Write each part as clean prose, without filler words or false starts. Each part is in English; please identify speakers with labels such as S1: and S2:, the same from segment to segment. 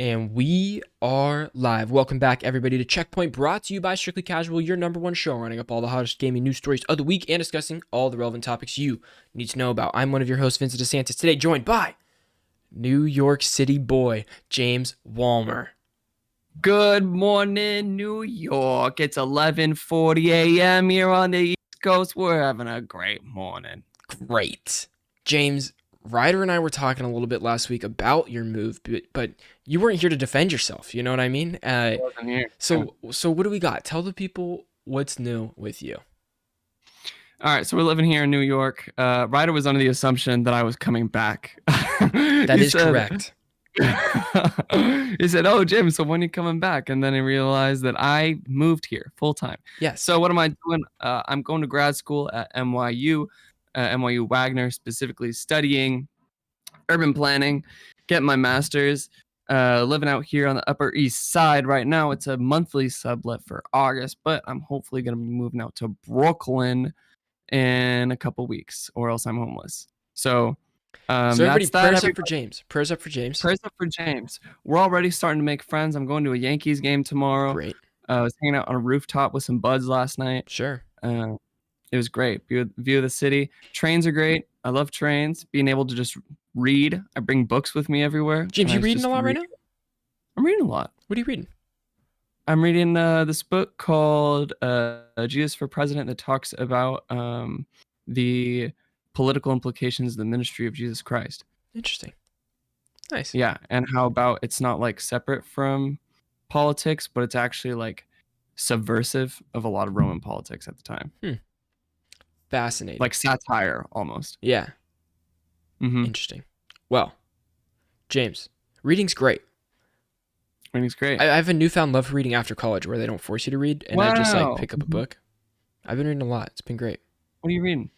S1: And we are live. Welcome back, everybody, to Checkpoint, brought to you by Strictly Casual, your number one show, running up all the hottest gaming news stories of the week and discussing all the relevant topics you need to know about. I'm one of your hosts, Vincent DeSantis, today joined by New York City boy, James Walmer.
S2: Good morning, New York. It's 11:40 a.m. here on the East Coast. We're having a great morning.
S1: Great. James, Ryder and I were talking a little bit last week about your move, but you weren't here to defend yourself. You know what I mean?
S2: I wasn't here.
S1: So what do we got? Tell the people what's new with you.
S2: All right, so we're living here in New York. Ryder was under the assumption that I was coming back.
S1: That is correct.
S2: He said, "Oh, Jim, so when are you coming back?" And then I realized that I moved here full time.
S1: Yes.
S2: So what am I doing? I'm going to grad school at NYU, NYU Wagner, specifically studying urban planning, getting my master's. Living out here on the Upper East Side right now. It's a monthly sublet for August, but I'm hopefully going to be moving out to Brooklyn in a couple weeks, or else I'm homeless. So
S1: everybody, prayers
S2: that.
S1: up for James. Prayers up for James.
S2: Prayers up for James. We're already starting to make friends. I'm going to a Yankees game tomorrow.
S1: Great.
S2: I was hanging out on a rooftop with some buds last night.
S1: Sure.
S2: It was great. View of the city. Trains are great. I love trains. Being able to just read. I bring books with me everywhere.
S1: James, you reading a lot right now?
S2: I'm reading a lot.
S1: What are you reading?
S2: I'm reading this book called Jesus for President that talks about the political implications of the ministry of Jesus Christ.
S1: Interesting. Nice.
S2: Yeah, and how about it's not like separate from politics, but it's actually like subversive of a lot of Roman politics at the time.
S1: Fascinating.
S2: Like satire almost.
S1: Yeah.
S2: Mm-hmm.
S1: Interesting. Well, James, reading's great.
S2: Reading's great.
S1: I have a newfound love for reading after college where they don't force you to read, and I just like pick up a book. I've been reading a lot. It's been great.
S2: What are you reading?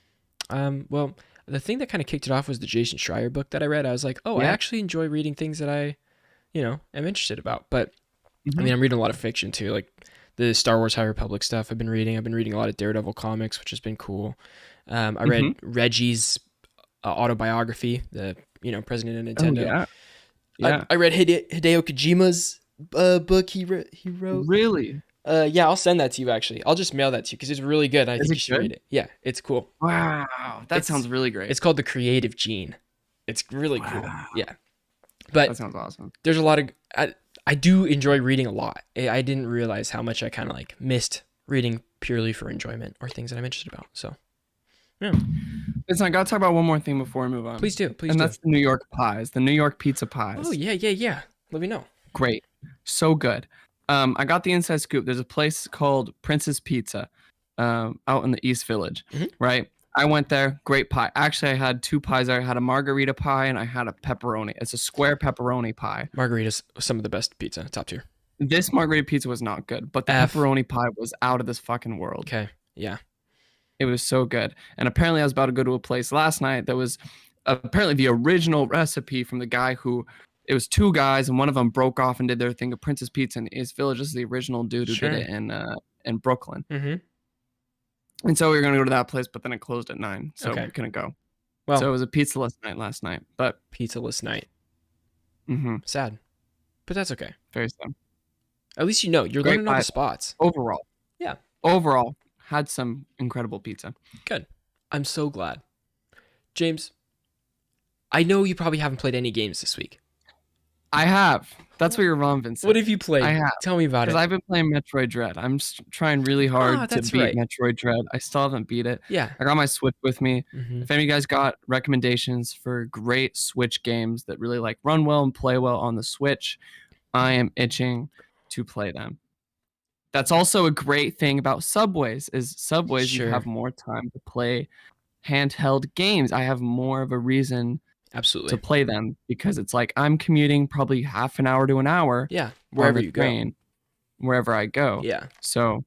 S1: Well, the thing that kind of kicked it off was the Jason Schreier book that I read. I was like, I actually enjoy reading things that I, am interested about. But I mean, I'm reading a lot of fiction too, like the Star Wars High Republic stuff. I've been reading a lot of Daredevil comics, which has been cool. I read Reggie's autobiography, the president of Nintendo.
S2: Oh, yeah.
S1: I read Hideo Kojima's book he wrote.
S2: Really?
S1: Yeah, I'll send that to you. Actually, I'll just mail that to you because it's really good. I think you should read it. Yeah, it's cool.
S2: Wow, that sounds really great.
S1: It's called The Creative Gene. It's really cool. Yeah, but
S2: that sounds awesome.
S1: There's a lot of I do enjoy reading a lot. I didn't realize how much I kind of like missed reading purely for enjoyment or things that I'm interested about. So, yeah.
S2: Listen, I gotta talk about one more thing before we move on.
S1: Please do.
S2: And that's the New York pies, the New York pizza pies.
S1: Oh yeah. Let me know.
S2: Great, so good. I got the inside scoop. There's a place called Prince's Pizza, out in the East Village, right? I went there. Great pie. Actually, I had two pies there. I had a margarita pie and I had a pepperoni. It's a square pepperoni pie.
S1: Margarita's some of the best pizza, top tier.
S2: This margarita pizza was not good, but the pepperoni pie was out of this fucking world.
S1: Okay, yeah.
S2: It was so good. And apparently I was about to go to a place last night that was apparently the original recipe from the guy who... It was two guys, and one of them broke off and did their thing of Prince's Pizza in East Village. This is the original dude who did it in Brooklyn. And so we were going to go to that place, but then it closed at 9, so we couldn't go. Well, so it was a pizzaless night last night. But
S1: pizzaless night. Sad. But that's okay.
S2: Very sad.
S1: At least you're learning all the spots.
S2: Overall.
S1: Yeah.
S2: Overall, had some incredible pizza.
S1: Good. I'm so glad. James, I know you probably haven't played any games this week.
S2: I have. That's what you're wrong, Vincent.
S1: What have you played?
S2: I have.
S1: Tell me about it.
S2: Because I've been playing Metroid Dread. I'm trying really hard to beat Metroid Dread. I still haven't beat it.
S1: Yeah.
S2: I got my Switch with me. If any of you guys got recommendations for great Switch games that really like run well and play well on the Switch, I am itching to play them. That's also a great thing about Subways you have more time to play handheld games. I have more of a reason to play them because it's like I'm commuting probably half an hour to an hour.
S1: Yeah, wherever you go.
S2: Wherever I go.
S1: Yeah.
S2: So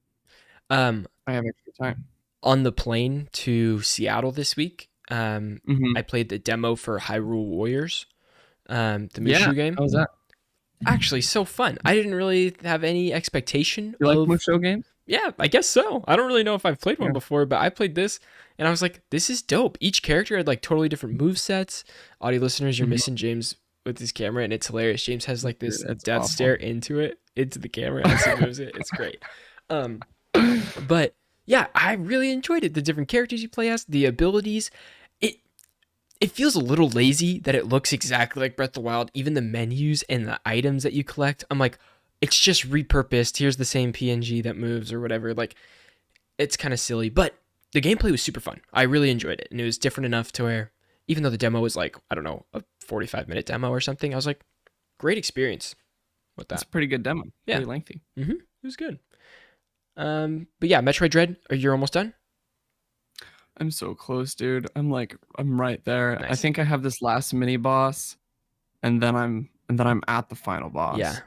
S2: I have extra time.
S1: On the plane to Seattle this week, I played the demo for Hyrule Warriors, the Musou game.
S2: How was that?
S1: Actually, so fun. I didn't really have any expectation.
S2: You like Musou games?
S1: Yeah, I guess so. I don't really know if I've played one before, but I played this and I was like, this is dope. Each character had like totally different move sets. Audio listeners, you're missing James with his camera, and it's hilarious. James has like this
S2: Dude, it's
S1: death
S2: awful.
S1: stare into the camera as he moves it. It's great. But yeah, I really enjoyed it. The different characters you play as, the abilities. It feels a little lazy that it looks exactly like Breath of the Wild. Even the menus and the items that you collect, I'm like, it's just repurposed. Here's the same PNG that moves or whatever. Like, it's kind of silly, but the gameplay was super fun. I really enjoyed it, and it was different enough to where, even though the demo was like, I don't know, a 45-minute demo or something, I was like, great experience with that.
S2: It's a pretty good demo.
S1: Yeah.
S2: Pretty lengthy.
S1: It was good. But yeah, Metroid Dread, you're almost done?
S2: I'm so close, dude. I'm right there.
S1: Nice.
S2: I think I have this last mini boss, and then I'm at the final boss.
S1: Yeah.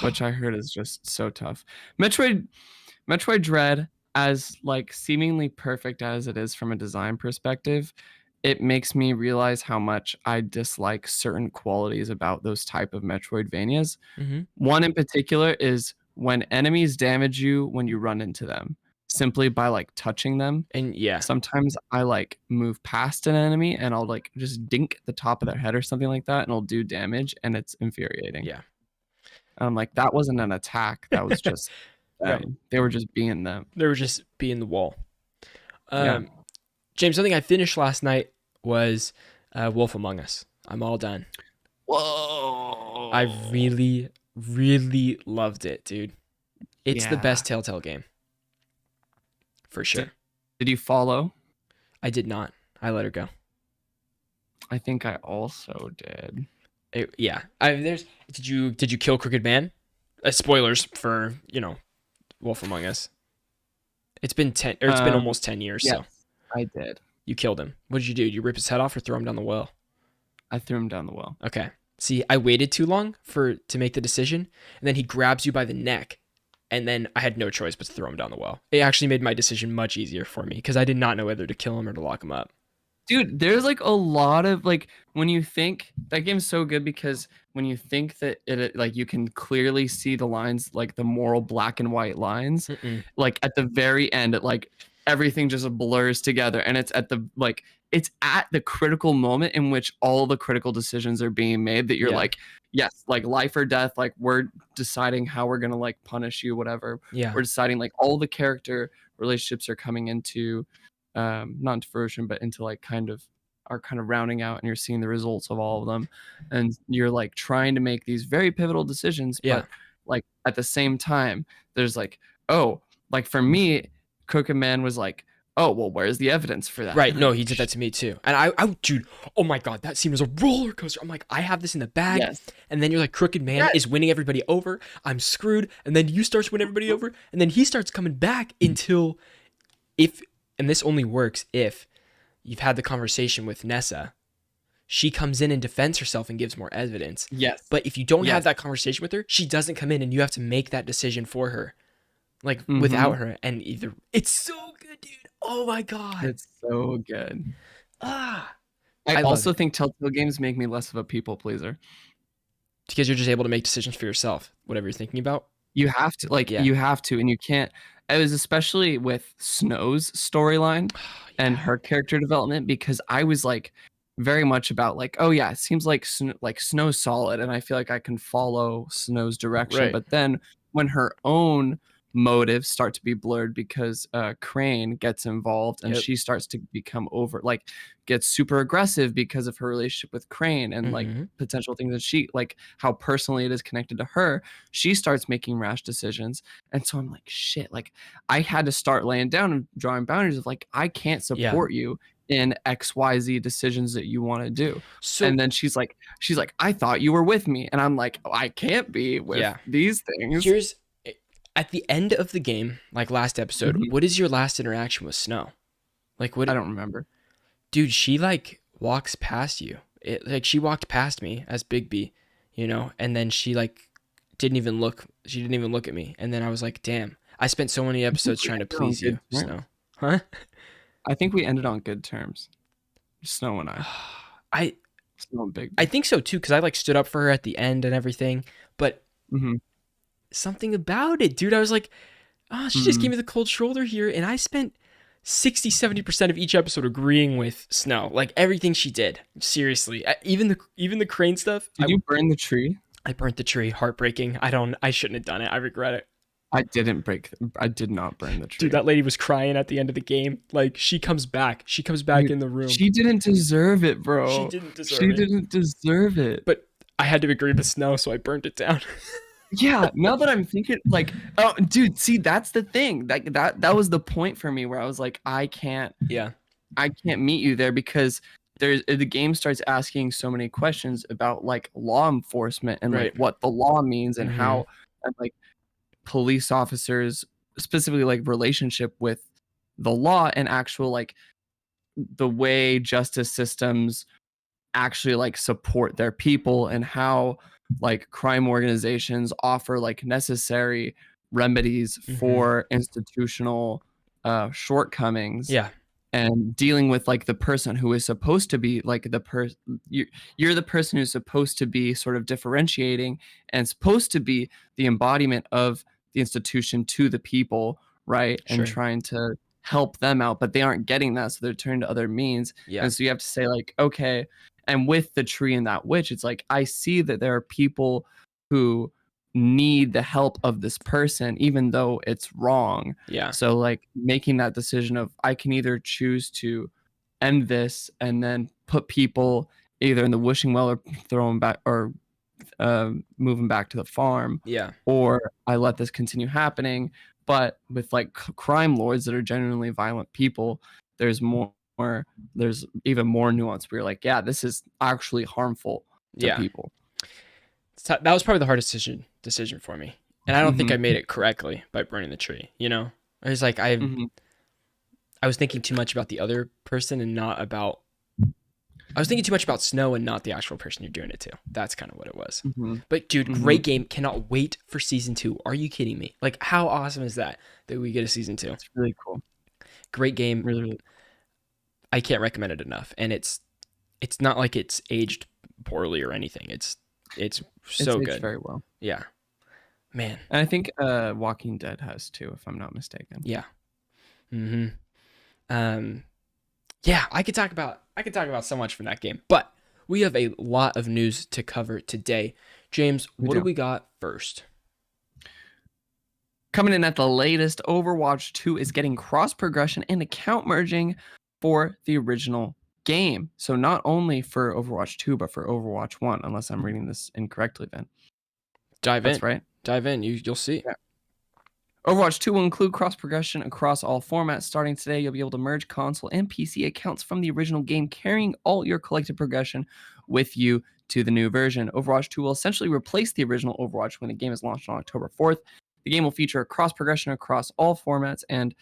S2: Which I heard is just so tough. Metroid Dread, as like seemingly perfect as it is from a design perspective, it makes me realize how much I dislike certain qualities about those type of Metroidvanias. One in particular is when enemies damage you when you run into them, simply by like touching them.
S1: And yeah,
S2: sometimes I like move past an enemy and I'll like just dink the top of their head or something like that, and it'll do damage, and it's infuriating.
S1: Yeah.
S2: And I'm like, that wasn't an attack. That was just them.
S1: Right.
S2: They were just being them.
S1: They were just being the wall.
S2: Yeah.
S1: James, something I finished last night was Wolf Among Us. I'm all done.
S2: Whoa.
S1: I really, really loved it, dude. It's the best Telltale game. For sure.
S2: Did you follow?
S1: I did not. I let her go.
S2: I think I also did.
S1: Yeah. Did you kill Crooked Man? Spoilers for, Wolf Among Us. It's been almost 10 years.
S2: Yes,
S1: so
S2: I did.
S1: You killed him. What did you do? Did you rip his head off or throw him down the well?
S2: I threw him down the well.
S1: Okay. See, I waited too long to make the decision, and then he grabs you by the neck, and then I had no choice but to throw him down the well. It actually made my decision much easier for me because I did not know whether to kill him or to lock him up.
S2: Dude, there's like a lot of like, when you think that game's so good, because when you think that it like you can clearly see the lines, like the moral black and white lines, like at the very end, it like everything just blurs together, and it's at the critical moment in which all the critical decisions are being made that you're like, yes, like life or death, like we're deciding how we're gonna like punish you, whatever.
S1: Yeah.
S2: We're deciding like all the character relationships are coming into not into fruition, but into like kind of rounding out, and you're seeing the results of all of them, and you're like trying to make these very pivotal decisions. But like at the same time, there's like, oh, like for me, Crooked Man was like, oh, well, where's the evidence for that?
S1: Right. No, he did that to me too. And I dude, oh my God, that scene was a roller coaster. I'm like, I have this in the bag.
S2: Yes.
S1: And then you're like, Crooked Man is winning everybody over. I'm screwed. And then you start to win everybody over. And then he starts coming back until and this only works if you've had the conversation with Nessa. She comes in and defends herself and gives more evidence.
S2: Yes.
S1: But if you don't have that conversation with her, she doesn't come in, and you have to make that decision for her. Like without her. And it's so good, dude. Oh my God.
S2: It's so good.
S1: I
S2: also think Telltale games make me less of a people pleaser.
S1: Because you're just able to make decisions for yourself, whatever you're thinking about.
S2: You have to, you have to, and you can't. It was especially with Snow's storyline and her character development, because I was like very much about like, oh yeah, it seems like Snow's solid, and I feel like I can follow Snow's direction.
S1: Right.
S2: But then when her own motives start to be blurred because Crane gets involved, and she starts to become gets super aggressive because of her relationship with Crane, and like potential things that she like, how personally it is connected to her, she starts making rash decisions. And so I'm like, shit, like I had to start laying down and drawing boundaries of like, I can't support you in XYZ decisions that you want to do. So, and then she's like, I thought you were with me, and I'm like, oh, I can't be with these things.
S1: At the end of the game, like last episode, what is your last interaction with Snow? Like what?
S2: I don't remember.
S1: Dude, she like walks past you. She walked past me as Bigby, and then she like didn't even look at me. And then I was like, damn, I spent so many episodes trying to please you, Snow. Huh?
S2: I think we ended on good terms. Snow and I. Snow and Bigby.
S1: I think so too, because I like stood up for her at the end and everything. But something about it, dude. I was like, she just gave me the cold shoulder here, and I spent 60-70% of each episode agreeing with Snow. Like everything she did. Seriously. Even the crane stuff.
S2: Did you burn the tree?
S1: I burnt the tree. Heartbreaking. I shouldn't have done it. I regret it.
S2: I did not burn the tree.
S1: Dude, that lady was crying at the end of the game. Like, she comes back. Dude, in the room.
S2: She didn't deserve it, bro.
S1: She didn't
S2: deserve it.
S1: But I had to agree with Snow, so I burnt it down.
S2: Yeah, now that I'm thinking, like, oh, dude, see, that's the thing. That was the point for me where I was like, I can't meet you there, because the game starts asking so many questions about like law enforcement and like what the law means and how, and like police officers specifically like relationship with the law and actual like the way justice systems actually like support their people, and how like crime organizations offer like necessary remedies for institutional shortcomings.
S1: Yeah.
S2: And dealing with like the person who is supposed to be like you're the person who's supposed to be sort of differentiating and supposed to be the embodiment of the institution to the people, right?
S1: Sure.
S2: And trying to help them out, but they aren't getting that, so they're turning to other means.
S1: Yeah.
S2: And so you have to say like, okay, and with the tree and that witch, it's like, I see that there are people who need the help of this person, even though it's wrong.
S1: Yeah.
S2: So like making that decision of, I can either choose to end this and then put people either in the wishing well or throw them back, or move them back to the farm.
S1: Yeah.
S2: Or I let this continue happening. But with like crime lords that are genuinely violent people, there's even more nuance where you're like, yeah, this is actually harmful to people.
S1: That was probably the hardest decision for me, and I don't think I made it correctly by burning the tree. You know, I was like, I was thinking too much about the other person and not about. I was thinking too much about Snow and not the actual person you're doing it to. That's kind of what it was. But dude, great game. Cannot wait for season 2. Are you kidding me? Like, how awesome is that we get a season 2?
S2: It's really cool.
S1: Great game.
S2: Really, really.
S1: I can't recommend it enough. And it's not like it's aged poorly or anything. It's so good.
S2: Very well.
S1: Yeah. Man.
S2: And I think Walking Dead has too, if I'm not mistaken.
S1: Yeah. Yeah, I could talk about so much from that game, but we have a lot of news to cover today. James, what do we got first?
S2: Coming in at the latest, Overwatch 2 is getting cross-progression and account merging for the original game. So not only for Overwatch 2, but for Overwatch 1, unless I'm reading this incorrectly, Vin.
S1: That's
S2: right.
S1: Dive in. You'll see.
S2: Yeah. Overwatch 2 will include cross-progression across all formats. Starting today, you'll be able to merge console and PC accounts from the original game, carrying all your collected progression with you to the new version. Overwatch 2 will essentially replace the original Overwatch when the game is launched on October 4th. The game will feature cross-progression across all formats, and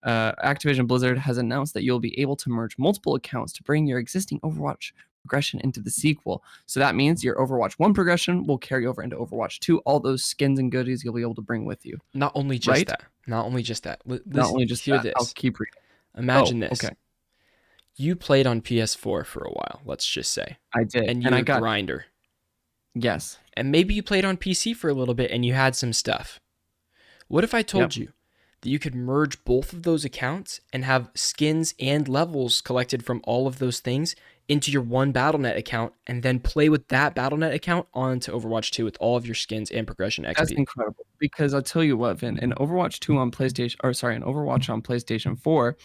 S2: Activision Blizzard has announced that you'll be able to merge multiple accounts to bring your existing Overwatch progression into the sequel. So that means your Overwatch 1 progression will carry over into Overwatch 2. All those skins and goodies you'll be able to bring with you.
S1: Not only just that.
S2: Not only just
S1: hear
S2: that.
S1: this.
S2: I'll keep reading.
S1: Imagine this. Okay. You played on PS4 for a while, let's just say.
S2: I did.
S1: And you're a grinder.
S2: Yes.
S1: And maybe you played on PC for a little bit and you had some stuff. What if I told you that you could merge both of those accounts and have skins and levels collected from all of those things into your one Battle.net account, and then play with that Battle.net account onto Overwatch 2 with all of your skins and progression XP?
S2: That's incredible. Because I'll tell you what, Vin, in Overwatch 2 on PlayStation, in Overwatch on PlayStation 4,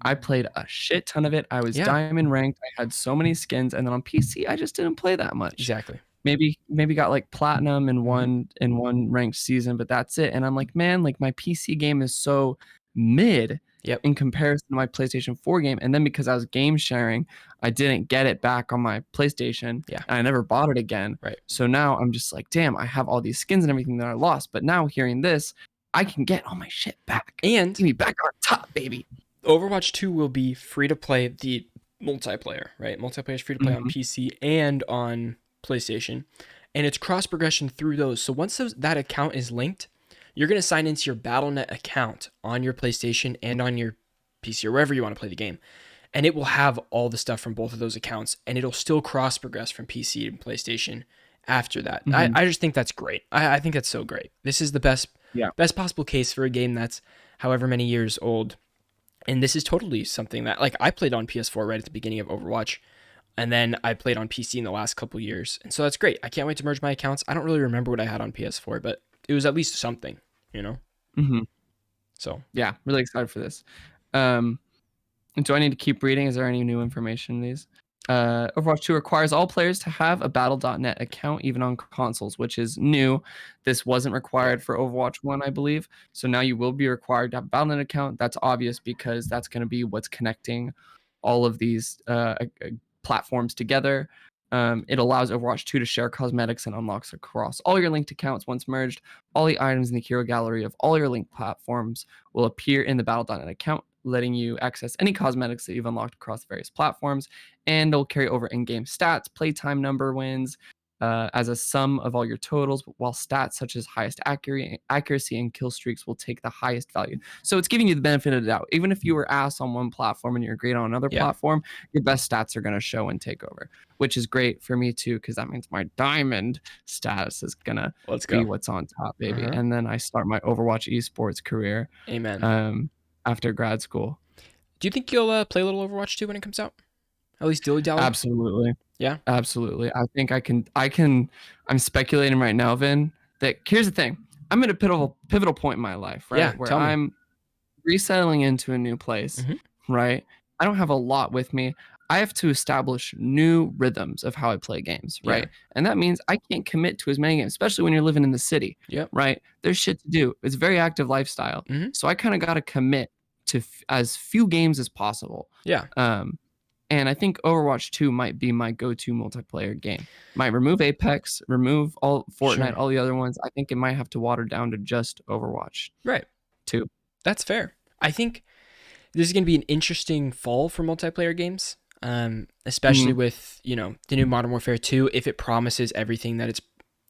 S2: I played a shit ton of it. I was diamond ranked. I had so many skins, and then on PC, I just didn't play that much.
S1: Exactly.
S2: Maybe got like platinum in one ranked season, but that's it. And I'm like, man, like my PC game is so mid in comparison to my PlayStation 4 game. And then because I was game sharing, I didn't get it back on my PlayStation.
S1: Yeah.
S2: And I never bought it again.
S1: Right.
S2: So now I'm just like, damn, I have all these skins and everything that I lost. But now hearing this, I can get all my shit back.
S1: And
S2: give me back on top, baby.
S1: Overwatch 2 will be free to play the multiplayer, right? Multiplayer is free to play on PC and on PlayStation, and it's cross progression through those. So once that account is linked, you're going to sign into your Battle.net account on your PlayStation and on your PC or wherever you want to play the game, and it will have all the stuff from both of those accounts, and it'll still cross progress from PC and PlayStation after that. I just think that's great. I think that's so great. This is the best possible case for a game that's however many years old, And this is totally something that, like, I played on PS4 right at the beginning of Overwatch, and then I played on PC in the last couple years. And so that's great. I can't wait to merge my accounts. I don't really remember what I had on PS4, but it was at least something, you know?
S2: Mm-hmm.
S1: So,
S2: Yeah, really excited for this. Do I need to keep reading? Is there any new information in these? Overwatch 2 requires all players to have a Battle.net account, even on consoles, which is new. This wasn't required for Overwatch 1, I believe. So now you will be required to have a Battle.net account. That's obvious because that's going to be what's connecting all of these platforms together. It allows Overwatch 2 to share cosmetics and unlocks across all your linked accounts once merged. All the items in the hero gallery of all your linked platforms will appear in the Battle.net account, letting you access any cosmetics that you've unlocked across various platforms, and it'll carry over in-game stats, playtime number wins, as a sum of all your totals, while stats such as highest accuracy and kill streaks will take the highest value. So it's giving you the benefit of the doubt. Even if you were ass on one platform and you're great on another platform, your best stats are going to show and take over, which is great for me too, because that means my diamond status is going to be what's on top, baby. And then I start my Overwatch esports career.
S1: Amen.
S2: After grad school.
S1: Do you think you'll play a little Overwatch 2 when it comes out? At least dilly-dally?
S2: Absolutely.
S1: Yeah?
S2: Absolutely. I think I'm speculating right now, Vin, that here's the thing. I'm at a pivotal point in my life, right?
S1: Yeah,
S2: where I'm resettling into a new place, right? I don't have a lot with me. I have to establish new rhythms of how I play games, right?
S1: Yeah.
S2: And that means I can't commit to as many games, especially when you're living in the city, right? There's shit to do. It's a very active lifestyle. So I kind of got to commit to as few games as possible.
S1: Yeah.
S2: And I think Overwatch 2 might be my go-to multiplayer game. Might remove Apex, remove all Fortnite, all the other ones. I think it might have to water down to just Overwatch.
S1: Right.
S2: 2.
S1: That's fair. I think this is going to be an interesting fall for multiplayer games, especially with, you know, the new Modern Warfare 2. If it promises everything that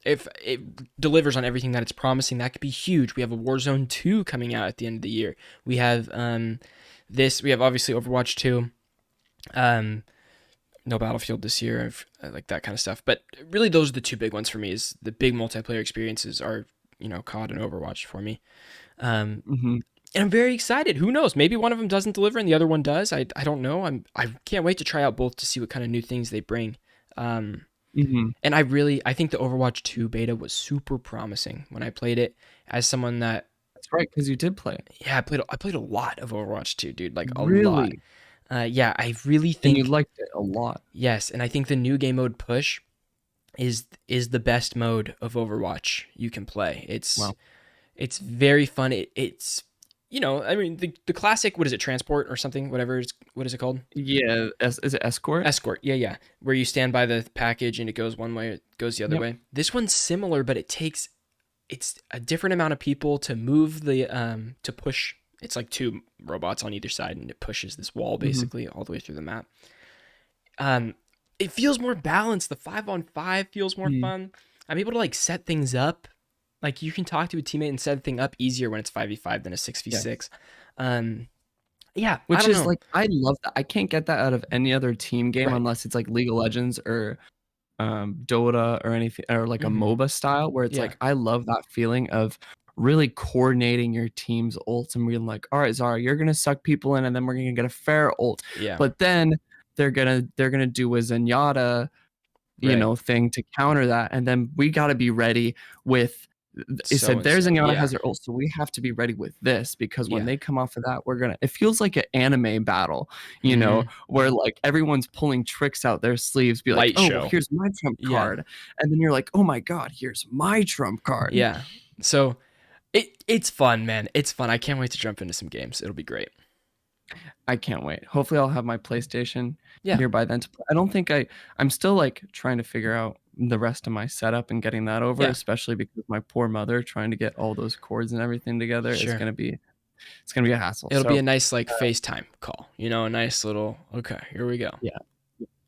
S1: if it delivers on everything that it's promising, that could be huge. We have a Warzone 2 coming out at the end of the year. We have we have obviously Overwatch 2. No Battlefield this year, I like that kind of stuff. But really, those are the two big ones for me. Is the big multiplayer experiences are, you know, COD and Overwatch for me. And I'm very excited. Who knows? Maybe one of them doesn't deliver and the other one does. I don't know. I can't wait to try out both to see what kind of new things they bring. And I think the Overwatch 2 beta was super promising when I played it. As someone that's
S2: right, because you did play it.
S1: Yeah, I played a lot of Overwatch 2, dude. Like a lot. Yeah, I really think.
S2: And you liked it a lot.
S1: Yes, and I think the new game mode push is the best mode of Overwatch you can play. It's very fun. It's, you know, I mean, the classic, what is it, transport or something, whatever, what is it called?
S2: Yeah, is it escort?
S1: Escort, yeah. Where you stand by the package and it goes one way, it goes the other way. This one's similar, but it's a different amount of people to move to push. It's like two robots on either side, and it pushes this wall basically all the way through the map. It feels more balanced. The 5-on-5 feels more fun. I'm able to like set things up. Like you can talk to a teammate and set a thing up easier when it's 5v5 than a 6v6. Yeah,
S2: which is like, I love that. I can't get that out of any other team game unless it's like League of Legends or Dota or anything, or like a MOBA style, where it's like, I love that feeling of really coordinating your team's ults and being like, all right, Zara, you're gonna suck people in, and then we're gonna get a fair ult. But then they're gonna do a Zenyatta, you know, thing to counter that, and then we gotta be ready with. It said there's Zenyatta has their ult, so we have to be ready with this, because when they come off of that, it feels like an anime battle, you know, where like everyone's pulling tricks out their sleeves, be like, well, here's my trump card, and then you're like, oh my god, here's my trump card.
S1: Yeah, so it's fun, man. It's fun. I can't wait to jump into some games. It'll be great.
S2: I can't wait. Hopefully I'll have my PlayStation here by then. I don't think I'm still like trying to figure out the rest of my setup and getting that over, especially because my poor mother trying to get all those cords and everything together is going to be a hassle.
S1: It'll be a nice like FaceTime call, you know, a nice little, okay, here we go.
S2: Yeah.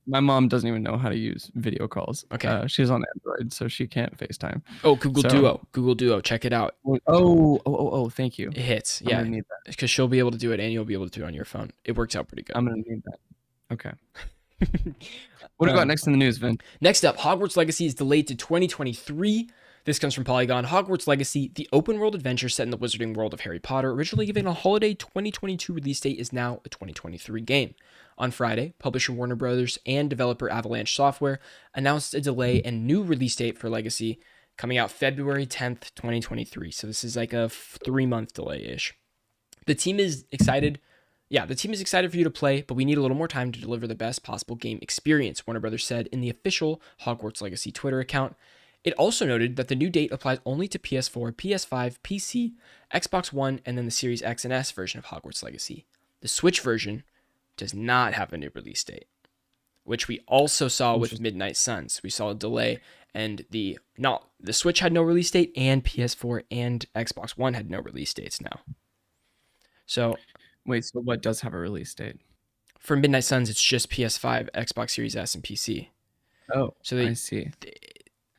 S2: My mom doesn't even know how to use video calls.
S1: Okay.
S2: She's on Android, so she can't FaceTime.
S1: Oh, Google Duo. Check it out.
S2: Oh, thank you.
S1: It hits.
S2: I'm gonna need that.
S1: Because she'll be able to do it and you'll be able to do it on your phone. It works out pretty good.
S2: I'm going to need that. Okay. What do we got next in the news, Vin?
S1: Next up, Hogwarts Legacy is delayed to 2023. This comes from Polygon. Hogwarts Legacy, the open world adventure set in the wizarding world of Harry Potter, originally given a holiday 2022 release date, is now a 2023 game. On Friday, publisher Warner Bros. And developer Avalanche Software announced a delay and new release date for Legacy, coming out February 10th, 2023. So this is like a 3-month delay-ish. The team is excited. Yeah, the team is excited for you to play, but we need a little more time to deliver the best possible game experience, Warner Bros. Said in the official Hogwarts Legacy Twitter account. It also noted that the new date applies only to PS4, PS5, PC, Xbox One, and then the Series X and S version of Hogwarts Legacy. The Switch version does not have a new release date, which we also saw with Midnight Suns. We saw a delay, and the Switch had no release date, and PS4 and Xbox One had no release dates now. So,
S2: wait, so what does have a release date?
S1: For Midnight Suns, it's just PS5, Xbox Series S, and PC.
S2: Oh, so I see.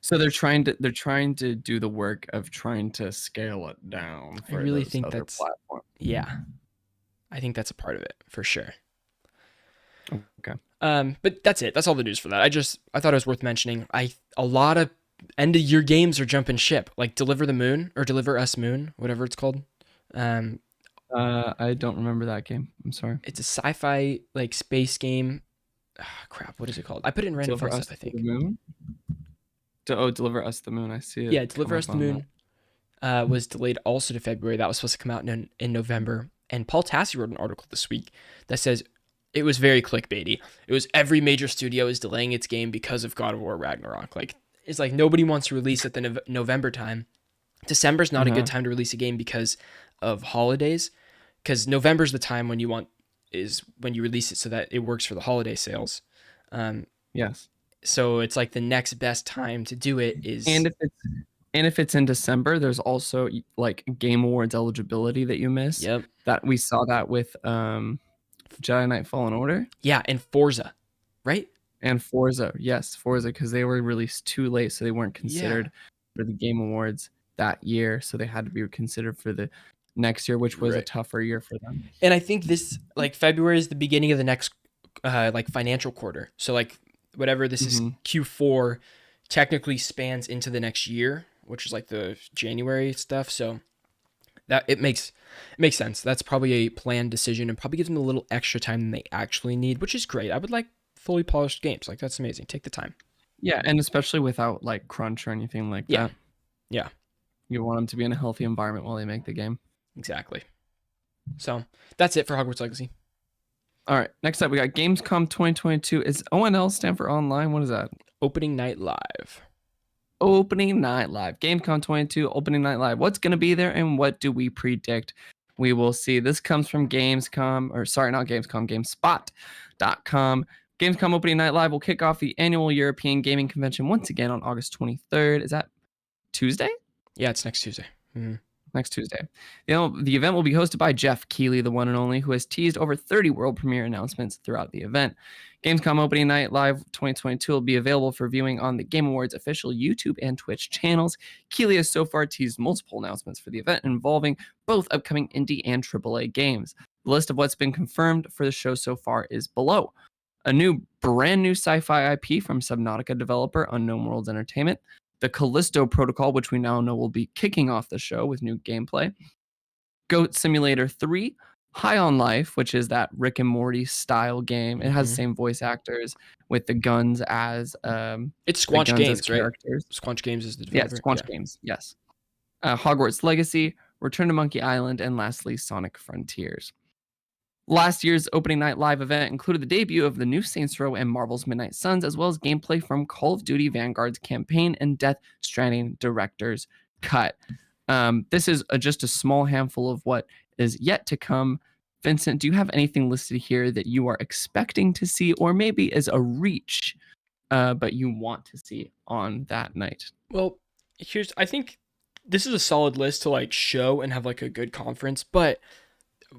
S2: So they're trying to do the work of trying to scale it down.
S1: I really think that's platforms. Yeah, I think that's a part of it for sure.
S2: Okay.
S1: But that's it. That's all the news for that. I thought it was worth mentioning. A lot of end of year games are jumping ship, like Deliver the Moon or Deliver Us Moon, whatever it's called.
S2: I don't remember that game. I'm sorry.
S1: It's a sci-fi like space game. Oh, crap, what is it called? I put it in random fun stuff, I think.
S2: The Moon? Deliver Us the Moon. I see it.
S1: Yeah, Deliver Us the Moon was delayed also to February. That was supposed to come out in November. And Paul Tassi wrote an article this week that says it was very clickbaity. It was every major studio is delaying its game because of God of War Ragnarok. Like, it's like nobody wants to release at the November time. December's not a good time to release a game because of holidays. Because November's the time when you release it so that it works for the holiday sales.
S2: Yes.
S1: So it's like the next best time to do it is.
S2: And if it's in December, there's also like Game Awards eligibility that you miss.
S1: Yep.
S2: That we saw that with Jedi Knight Fallen Order.
S1: Yeah, and Forza, right?
S2: And Forza, yes, Forza, because they were released too late, so they weren't considered for the Game Awards that year. So they had to be considered for the next year, which was a tougher year for them.
S1: And I think this like February is the beginning of the next like financial quarter. So like whatever this is Q4 technically spans into the next year, which is like the January stuff. So that it makes sense. That's probably a planned decision and probably gives them a little extra time than they actually need, which is great. I would like fully polished games. Like that's amazing. Take the time.
S2: Yeah, and especially without like crunch or anything like that.
S1: Yeah.
S2: You want them to be in a healthy environment while they make the game.
S1: Exactly. So that's it for Hogwarts Legacy.
S2: All right. Next up, we got Gamescom 2022. Is ONL stand for online? What is that?
S1: Opening Night Live.
S2: Opening Night Live. Gamescom 22, Opening Night Live. What's going to be there and what do we predict? We will see. This comes from Gamescom, or sorry, not Gamescom, GameSpot.com. Gamescom Opening Night Live will kick off the annual European Gaming Convention once again on August 23rd. Is that Tuesday?
S1: Yeah, it's next Tuesday. Mm-hmm.
S2: Next Tuesday. The event will be hosted by Jeff Keighley, the one and only, who has teased over 30 world premiere announcements throughout the event. Gamescom Opening Night Live 2022 will be available for viewing on the Game Awards official YouTube and Twitch channels. Keighley has so far teased multiple announcements for the event involving both upcoming indie and AAA games. The list of what's been confirmed for the show so far is below. A brand new sci-fi IP from Subnautica developer Unknown Worlds Entertainment. The Callisto Protocol, which we now know will be kicking off the show with new gameplay. Goat Simulator 3. High on Life, which is that Rick and Morty style game. It has the same voice actors with the guns as
S1: it's Squanch Games, right? Squanch Games is the developer.
S2: Yeah, Squanch Games, yes. Hogwarts Legacy, Return to Monkey Island, and lastly, Sonic Frontiers. Last year's Opening Night Live event included the debut of the new Saints Row and Marvel's Midnight Suns, as well as gameplay from Call of Duty Vanguard's campaign and Death Stranding Director's Cut. This is just a small handful of what is yet to come. Vincent, do you have anything listed here that you are expecting to see, or maybe as a reach, but you want to see on that night?
S1: Well, I think this is a solid list to like show and have like a good conference, but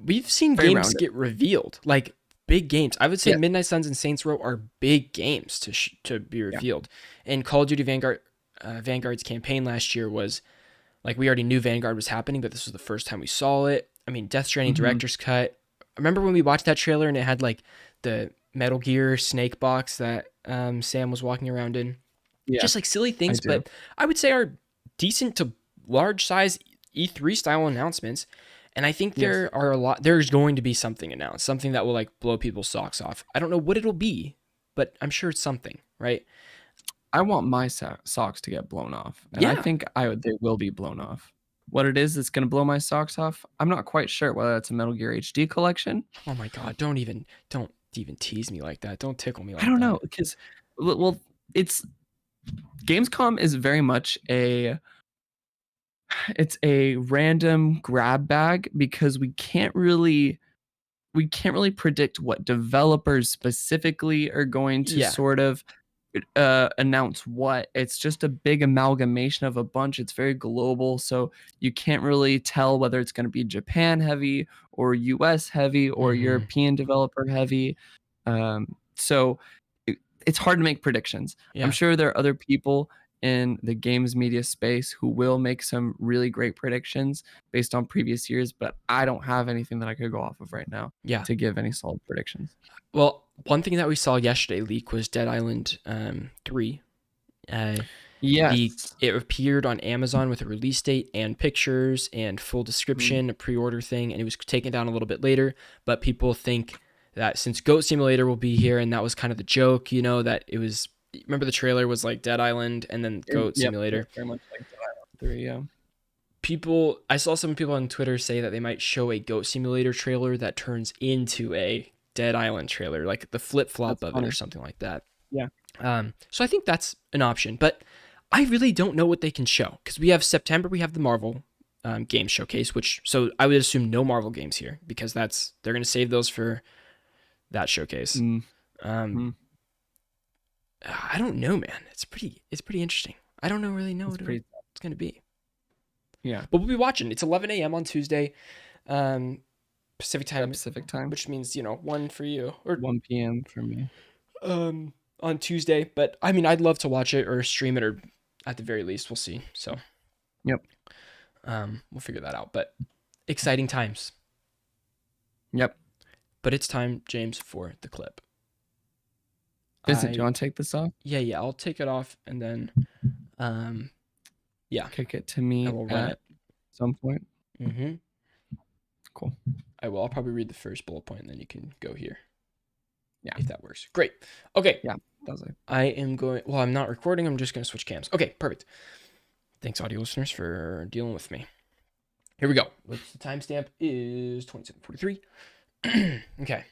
S1: we've seen games get revealed, like big games. I would say Midnight Suns and Saints Row are big games to be revealed. And Call of Duty Vanguard's campaign last year was like, we already knew Vanguard was happening, but this was the first time we saw it. I mean, Death Stranding Director's Cut. Remember when we watched that trailer and it had like the Metal Gear Snake box that Sam was walking around in? Just like silly things, but I would say are decent to large size E3 style announcements. And I think
S2: Yes.
S1: there's going to be something announced, something that will like blow people's socks off. I don't know what it'll be, but I'm sure it's something, right?
S2: I want my socks to get blown off, and I
S1: Yeah.
S2: think they will be blown off. What it is that's going to blow my socks off, I'm not quite sure. Whether it's a Metal Gear HD collection,
S1: Oh my God. Don't even tease me like that. Don't tickle me
S2: I
S1: like
S2: don't
S1: that.
S2: know, because well, it's Gamescom is very much it's a random grab bag because we can't really predict what developers specifically are going to
S1: Yeah.
S2: sort of announce what. It's just a big amalgamation of a bunch. It's very global, so you can't really tell whether it's going to be Japan heavy or US heavy or
S1: Mm-hmm.
S2: European developer heavy. So it's hard to make predictions. I'm
S1: Yeah.
S2: sure there are other people in the games media space who will make some really great predictions based on previous years, but I don't have anything that I could go off of right now
S1: Yeah.
S2: to give any solid predictions.
S1: Well, one thing that we saw yesterday leak was Dead Island 3.
S2: Yes.
S1: It appeared on Amazon with a release date and pictures and full
S2: Mm.
S1: description, a pre-order thing, and it was taken down a little bit later. But people think that since Goat Simulator will be here, and that was kind of the joke, that it was. Remember the trailer was like Dead Island and then Goat
S2: Yep,
S1: Simulator.
S2: very much like Dead Island 3, yeah.
S1: I saw some people on Twitter say that they might show a Goat Simulator trailer that turns into a Dead Island trailer, like the flip flop
S2: That's
S1: of it or
S2: funny.
S1: something like that.
S2: Yeah.
S1: So I think that's an option, but I really don't know what they can show because we have September, we have the Marvel game showcase, so I would assume no Marvel games here because they're going to save those for that showcase.
S2: Mm.
S1: Um,
S2: Mm.
S1: I don't know, man. It's pretty interesting. I don't really know
S2: It's
S1: what
S2: pretty,
S1: it's going to be,
S2: yeah.
S1: but we'll be watching. It's 11 a.m. on Tuesday, Pacific
S2: Yeah,
S1: time,
S2: Pacific time,
S1: which means 1 for you or
S2: 1 p.m. for me.
S1: on Tuesday. But I mean, I'd love to watch it or stream it, or at the very least, we'll see. So,
S2: Yep.
S1: we'll figure that out. But exciting times.
S2: Yep.
S1: But it's time, James, for the clip.
S2: Vincent, do you want to take this off?
S1: Yeah. I'll take it off and then, yeah,
S2: Kick it to me
S1: I will run
S2: at
S1: it.
S2: some point.
S1: Mm-hmm.
S2: Cool.
S1: I will. I'll probably read the first bullet point and then you can go here.
S2: Yeah.
S1: If that works. Great. Okay.
S2: Yeah. That was it.
S1: I am going. Well, I'm not recording. I'm just going to switch cams. Okay. Perfect. Thanks, audio listeners, for dealing with me. Here we go. The timestamp is 27:43. Okay.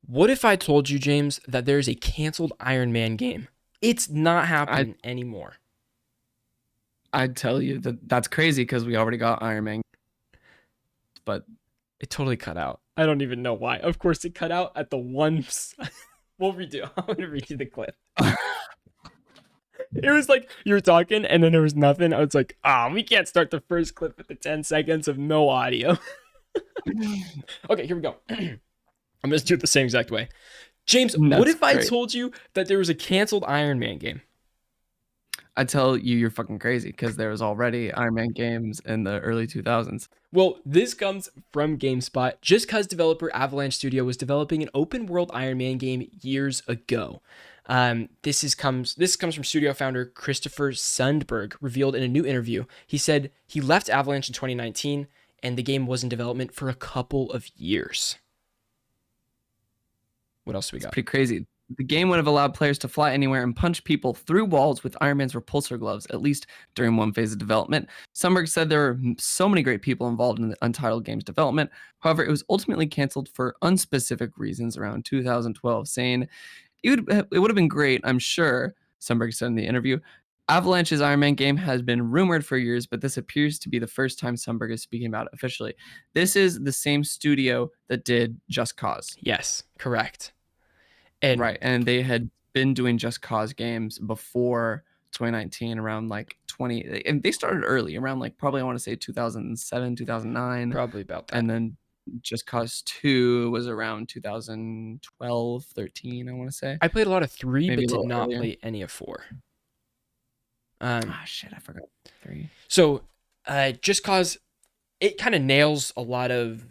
S1: What if I told you, James, that there's a canceled Iron Man game? It's not happening anymore.
S2: I'd tell you that's crazy because we already got Iron Man, but
S1: it totally cut out. I don't even know why. Of course, it cut out at the one. We'll redo. I'm gonna read you the clip. It was like you were talking, and then there was nothing. I was like, we can't start the first clip with the 10 seconds of no audio. Okay, here we go. I'm going to do it the same exact way. James, what if I told you that there was a canceled Iron Man game?
S2: I'd tell you you're fucking crazy because there was already Iron Man games in the early 2000s.
S1: Well, this comes from GameSpot. Just Cause developer Avalanche Studio was developing an open world Iron Man game years ago. This comes from studio founder Christopher Sundberg, revealed in a new interview. He said he left Avalanche in 2019 and the game was in development for a couple of years. What else do we got?
S2: It's pretty crazy. The game would have allowed players to fly anywhere and punch people through walls with Iron Man's repulsor gloves, at least during one phase of development. Sundberg said there were so many great people involved in the Untitled game's development. However, it was ultimately canceled for unspecific reasons around 2012, saying it would have been great, I'm sure, Sundberg said in the interview. Avalanche's Iron Man game has been rumored for years, but this appears to be the first time Sundberg is speaking about it officially. This is the same studio that did Just Cause.
S1: Yes, correct.
S2: And they had been doing Just Cause games before 2019, around like 20, and they started early, around like probably I want to say 2007, 2009.
S1: Probably about that.
S2: And then Just Cause 2 was around 2012, 13, I want to say.
S1: I played a lot of 3,
S2: Maybe
S1: but did not play any of 4.
S2: Shit, I forgot 3.
S1: So, Just Cause, it kind of nails a lot of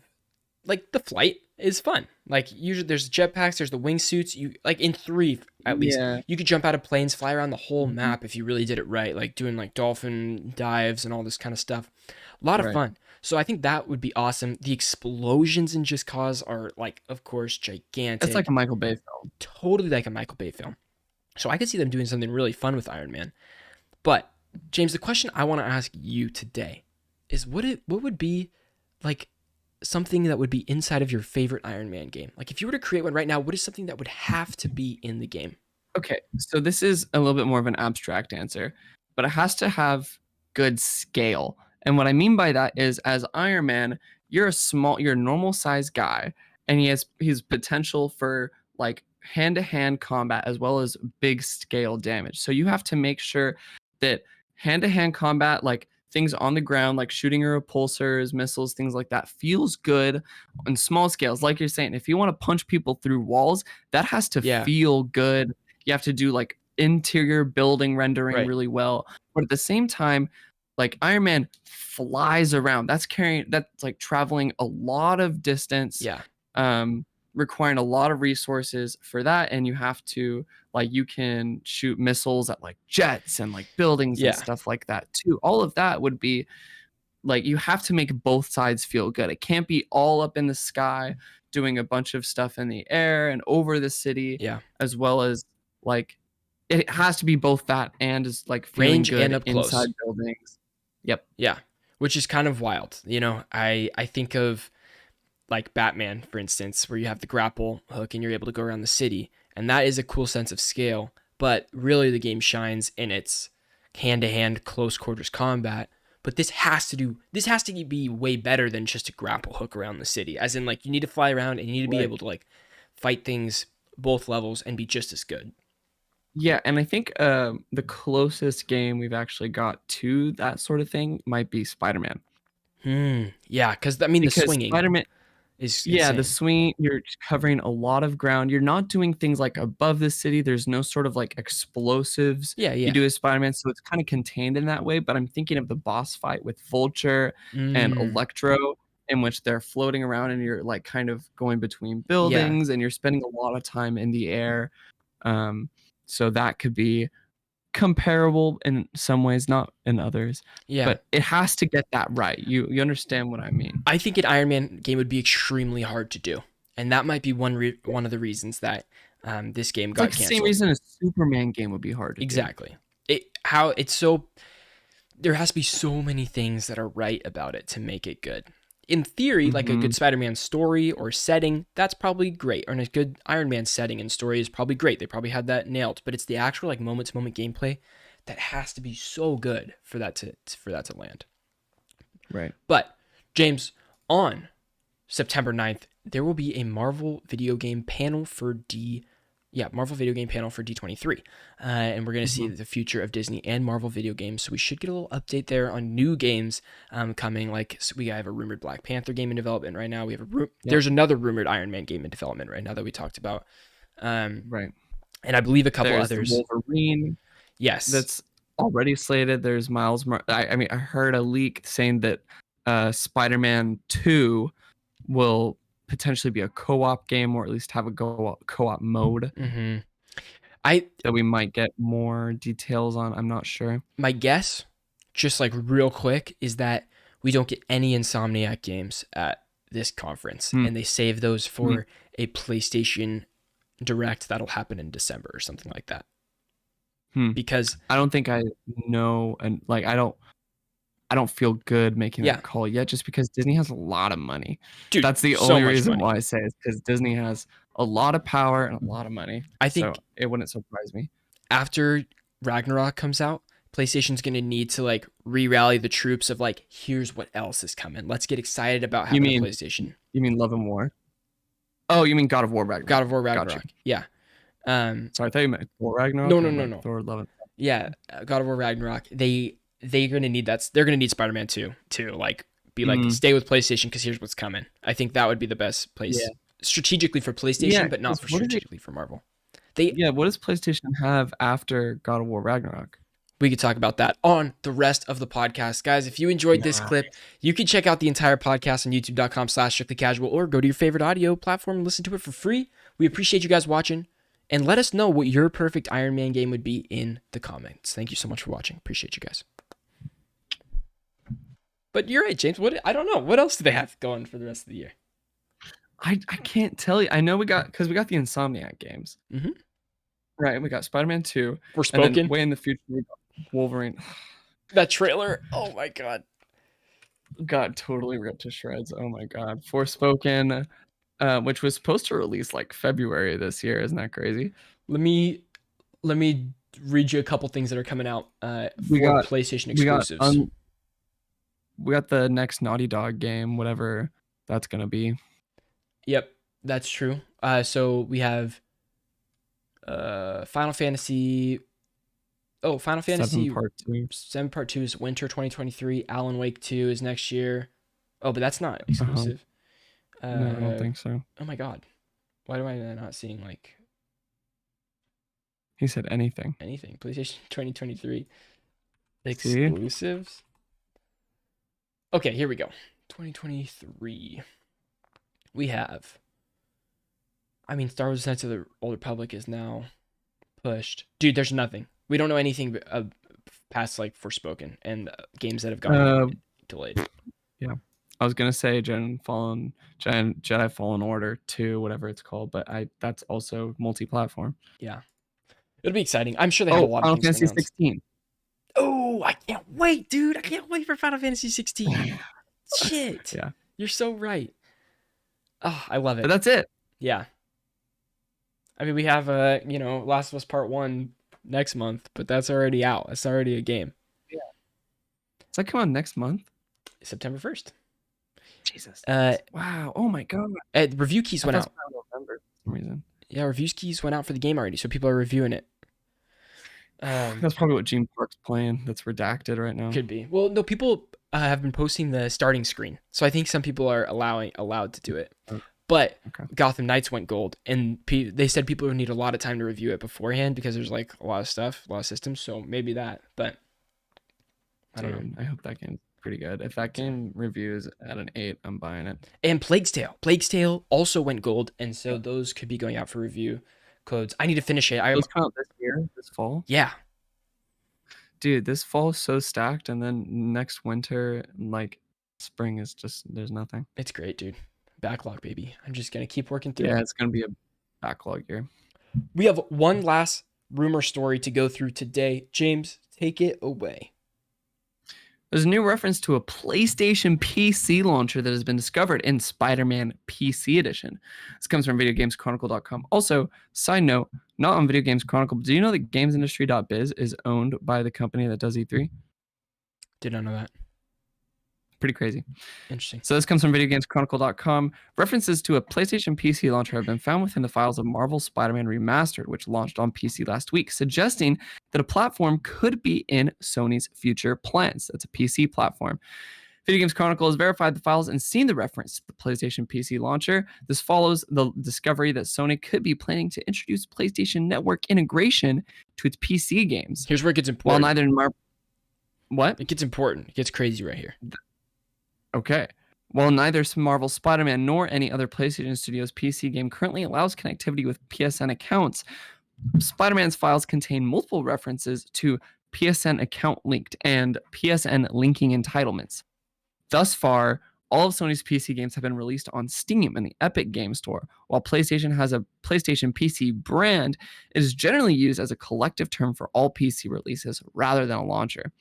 S1: like the flight is fun. Like usually there's jetpacks, there's the wingsuits. You like in 3 at least,
S2: Yeah.
S1: you could jump out of planes, fly around the whole
S2: Mhm.
S1: map if you really did it right, like doing like dolphin dives and all this kind of stuff. A lot of
S2: Right.
S1: fun. So I think that would be awesome. The explosions in Just Cause are like, of course,
S2: It's like
S1: gigantic,
S2: a Michael Bay film.
S1: totally like a Michael Bay film. So I could see them doing something really fun with Iron Man. But James, the question I want to ask you today is what would be like something that would be inside of your favorite Iron Man game? Like if you were to create one right now, what is something that would have to be in the game?
S2: Okay, so this is a little bit more of an abstract answer, but it has to have good scale. And what I mean by that is, as Iron Man, you're a normal sized guy, and he's potential for like hand to hand combat as well as big scale damage. So you have to make sure that hand to hand combat, like things on the ground, like shooting your repulsors, missiles, things like that, feels good on small scales. Like you're saying, if you want to punch people through walls, that has to
S1: Yeah,
S2: feel good. You have to do like interior building rendering
S1: right.
S2: really well. But at the same time, like Iron Man flies around. That's like traveling a lot of distance,
S1: Yeah,
S2: um, requiring a lot of resources for that. And you have to like you can shoot missiles at like jets and like buildings and
S1: yeah,
S2: stuff like that too. All of that would be like you have to make both sides feel good. It can't be all up in the sky doing a bunch of stuff in the air and over the city,
S1: yeah.
S2: as well as like it has to be both that and is like feeling
S1: Range and
S2: good
S1: up
S2: inside
S1: close.
S2: buildings. Yep.
S1: Yeah, which is kind of wild. You know, I think of like Batman, for instance, where you have the grapple hook and you're able to go around the city, and that is a cool sense of scale. But really, the game shines in its hand-to-hand, close quarters combat. But this has to be way better than just a grapple hook around the city. As in, like you need to fly around and you need to be
S2: Right.
S1: able to like fight things both levels and be just as good.
S2: Yeah, and I think the closest game we've actually got to that sort of thing might be Spider-Man.
S1: Yeah, because I mean the
S2: Because
S1: swinging
S2: Spider-Man,
S1: is
S2: yeah, the
S1: insane.
S2: swing, you're covering a lot of ground. You're not doing things like above the city. There's no sort of like explosives
S1: Yeah,
S2: you
S1: yeah.
S2: do as Spider-Man, so it's kind of contained in that way. But I'm thinking of the boss fight with Vulture and
S1: Mm,
S2: Electro, in which they're floating around and you're like kind of going between
S1: yeah,
S2: buildings and you're spending a lot of time in the air. Um, so that could be comparable in some ways, not in others.
S1: yeah.
S2: But it has to get that right. You understand what I mean?
S1: I think an Iron Man game would be extremely hard to do, and that might be one of the reasons that this game
S2: It's like
S1: got
S2: the same
S1: canceled.
S2: reason a Superman game would be hard to do.
S1: Exactly. It's so there has to be so many things that are right about it to make it good. In theory, like a good
S2: Mhm.
S1: Spider-Man story or setting, that's probably great. Or a good Iron Man setting and story is probably great. They probably had that nailed. But it's the actual like moment-to-moment gameplay that has to be so good for that to land.
S2: Right.
S1: But James, on September 9th, there will be a Marvel video game panel for Marvel video game panel for D23. And we're going to see
S2: Mhm.
S1: the future of Disney and Marvel video games. So we should get a little update there on new games coming. Like so we have a rumored Black Panther game in development right now. We have
S2: Yep.
S1: there's another rumored Iron Man game in development right now that we talked about. Um,
S2: Right.
S1: and I believe a couple
S2: There's the
S1: others.
S2: Wolverine
S1: Yes.
S2: that's already slated. There's I mean, I heard a leak saying that Spider-Man 2 will potentially be a co-op game or at least have a co-op mode
S1: hmm I
S2: that we might get more details on. I'm not sure.
S1: My guess, just like real quick, is that we don't get any Insomniac games at this conference,
S2: Hmm.
S1: and they save those
S2: Hmm.
S1: for a PlayStation Direct that'll happen in December or something like that.
S2: Hmm.
S1: Because
S2: I don't think I know, and like I don't feel good making
S1: yeah,
S2: that call yet just because Disney has a lot of money.
S1: dude,
S2: That's the
S1: so
S2: only
S1: much
S2: reason
S1: money.
S2: why I say it, because Disney has a lot of power and a lot of money.
S1: I
S2: So
S1: think
S2: it wouldn't surprise me.
S1: after Ragnarok comes out, PlayStation's gonna need to like re-rally the troops of like, here's what else is coming. Let's get excited about
S2: You
S1: having a
S2: mean
S1: PlayStation.
S2: you mean Love and War? Oh, you mean God of War
S1: God
S2: Ragnarok.
S1: of War
S2: Got you.
S1: Ragnarok. Yeah.
S2: Sorry, I thought you meant Thor
S1: No,
S2: Ragnarok
S1: no,
S2: or
S1: no,
S2: like
S1: no.
S2: Thor Love and
S1: Yeah, God of War Ragnarok. They're gonna need that. They're gonna need Spider-Man 2 to like be like
S2: Mm,
S1: stay with PlayStation because here's what's coming. I think that would be the best place
S2: yeah.
S1: strategically for
S2: Yeah,
S1: PlayStation, but not
S2: 'cause
S1: for strategically for Marvel. They
S2: what does PlayStation have after God of War Ragnarok?
S1: we could talk about that on the rest of the podcast. Guys, if you enjoyed this clip, you can check out the entire podcast on youtube.com/strictlycasual or go to your favorite audio platform and listen to it for free. We appreciate you guys watching, and let us know what your perfect Iron Man game would be in the comments. Thank you so much for watching. Appreciate you guys. But you're right, James. I don't know. What else do they have going for the rest of the year?
S2: I can't tell you. I know we got the Insomniac games.
S1: Mm-hmm.
S2: Right, we got Spider-Man 2.
S1: Forspoken.
S2: And then way in the future, we got Wolverine.
S1: That trailer. Oh my god.
S2: Got totally ripped to shreds. Oh my god. Forspoken, which was supposed to release like February this year. Isn't that crazy?
S1: Let me read you a couple things that are coming out for PlayStation exclusives.
S2: We got the next Naughty Dog game, whatever that's gonna be.
S1: Yep, that's true. So we have Final Fantasy 7 Part 2 is winter 2023. Alan Wake 2 is next year. Oh, but that's not exclusive.
S2: No, I don't think so.
S1: Oh my god. Why do I not seeing like...
S2: He said anything.
S1: Anything. PlayStation 2023 exclusives. See? Okay, here we go. 2023. We have... I mean, Star Wars Knights of the Old Republic is now pushed. Dude, there's nothing. We don't know anything past like Forspoken and games that have gotten delayed.
S2: Yeah, I was gonna say Jedi Fallen Order 2, whatever it's called, but that's also multi-platform.
S1: Yeah, it'll be exciting. I'm sure they have a lot of things.
S2: Final Fantasy 16.
S1: Oh, I can't wait, dude! I can't wait for Final Fantasy 16. Shit.
S2: Yeah,
S1: you're so right. Oh, I love it.
S2: But that's it.
S1: Yeah. I mean, we have Last of Us Part 1 next month, but that's already out. It's already a game.
S2: Yeah. Does that come out next month?
S1: September 1st.
S2: Jesus. Wow. Oh my god.
S1: Review keys went out.
S2: November for some reason.
S1: Yeah, review keys went out for the game already, so people are reviewing it.
S2: That's probably what Gene Park's playing. That's redacted right now.
S1: Could be. Well, no, people have been posting the starting screen, so I think some people are allowed to do it. But Gotham Knights went gold, and they said people would need a lot of time to review it beforehand because there's like a lot of stuff, a lot of systems. So maybe that, but I don't know.
S2: I hope that game's pretty good. If that game reviews at an 8, I'm buying it.
S1: And Plague's Tale also went gold, and so those could be going out for review codes. I need to finish it.
S2: Those come out this fall?
S1: Yeah.
S2: Dude, this fall is so stacked, and then next winter, like spring is just there's nothing.
S1: It's great, dude. Backlog, baby. I'm just gonna keep working through.
S2: Yeah, it's gonna be a backlog year.
S1: We have one last rumor story to go through today. James, take it away.
S2: There's a new reference to a PlayStation PC launcher that has been discovered in Spider-Man PC Edition. This comes from VideoGamesChronicle.com. Also, side note, not on Video Games Chronicle, but do you know that GamesIndustry.biz is owned by the company that does E3?
S1: Did not know that.
S2: Pretty crazy.
S1: Interesting.
S2: So this comes from VideoGamesChronicle.com. References to a PlayStation PC launcher have been found within the files of Marvel Spider-Man Remastered, which launched on PC last week, suggesting that a platform could be in Sony's future plans. That's a PC platform. Video Games Chronicle has verified the files and seen the reference to the PlayStation PC launcher. This follows the discovery that Sony could be planning to introduce PlayStation Network integration to its PC games.
S1: Here's where it gets important.
S2: While neither Marvel... What?
S1: It gets important. It gets crazy right here.
S2: Okay. While neither Marvel Spider-Man nor any other PlayStation Studios PC game currently allows connectivity with PSN accounts, Spider-Man's files contain multiple references to PSN account linked and PSN linking entitlements. Thus far, all of Sony's PC games have been released on Steam and the Epic Game Store. While PlayStation has a PlayStation PC brand, it is generally used as a collective term for all PC releases rather than a launcher.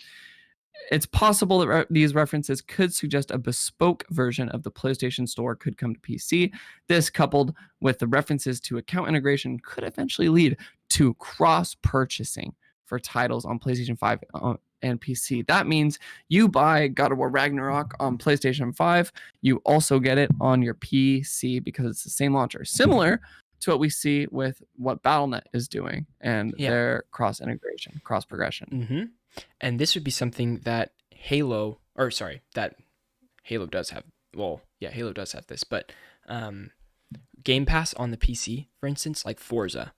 S2: It's possible that these references could suggest a bespoke version of the PlayStation Store could come to PC. This, coupled with the references to account integration, could eventually lead to cross-purchasing for titles on PlayStation 5 and PC. That means you buy God of War Ragnarok on PlayStation 5, you also get it on your PC because it's the same launcher. Similar to what we see with what Battle.net is doing and their cross-integration, cross-progression.
S1: Mm-hmm. And this would be something that Halo does have. Well, yeah, Halo does have this, but Game Pass on the PC, for instance, like Forza,